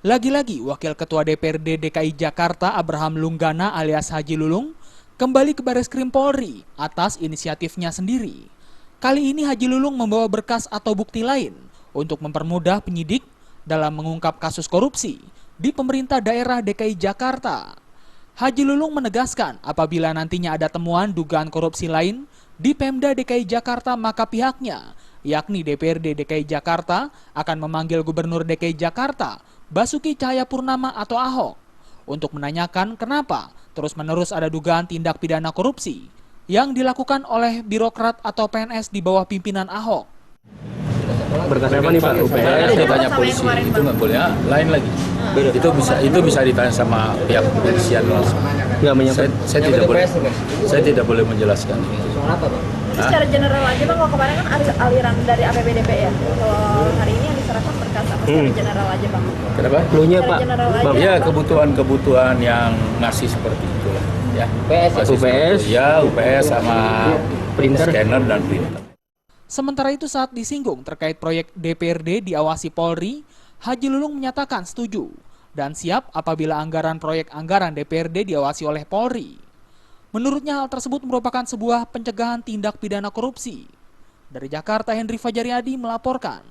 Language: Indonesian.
Lagi-lagi Wakil Ketua DPRD DKI Jakarta Abraham Lunggana alias Haji Lulung kembali ke Bareskrim Polri atas inisiatifnya sendiri. Kali ini Haji Lulung membawa berkas atau bukti lain untuk mempermudah penyidik dalam mengungkap kasus korupsi di pemerintah daerah DKI Jakarta. Haji Lulung menegaskan apabila nantinya ada temuan dugaan korupsi lain di Pemda DKI Jakarta, maka pihaknya, yakni DPRD DKI Jakarta, akan memanggil Gubernur DKI Jakarta Basuki Cahayapurnama atau Ahok untuk menanyakan kenapa terus-menerus ada dugaan tindak pidana korupsi yang dilakukan oleh birokrat atau PNS di bawah pimpinan Ahok. Berkas apa nih Pak? UPS? Ditanya polisi, itu nggak boleh, lain lagi. Itu bisa ditanya sama pihak kepolisian langsung. Saya tidak boleh menjelaskan. Soal apa Pak? Secara general aja Bang, kalau kemarin kan aliran dari APBDP ya. Kalau hari ini yang diserahkan berkas apa secara general aja Bang? Kenapa? Cluenya Pak? Ya kebutuhan yang ngasih seperti itulah. Ya. UPS? Ya UPS sama Printer? Scanner dan printer. Sementara itu saat disinggung terkait proyek DPRD diawasi Polri, Haji Lulung menyatakan setuju dan siap apabila proyek anggaran DPRD diawasi oleh Polri. Menurutnya hal tersebut merupakan sebuah pencegahan tindak pidana korupsi. Dari Jakarta, Henry Fajariadi melaporkan.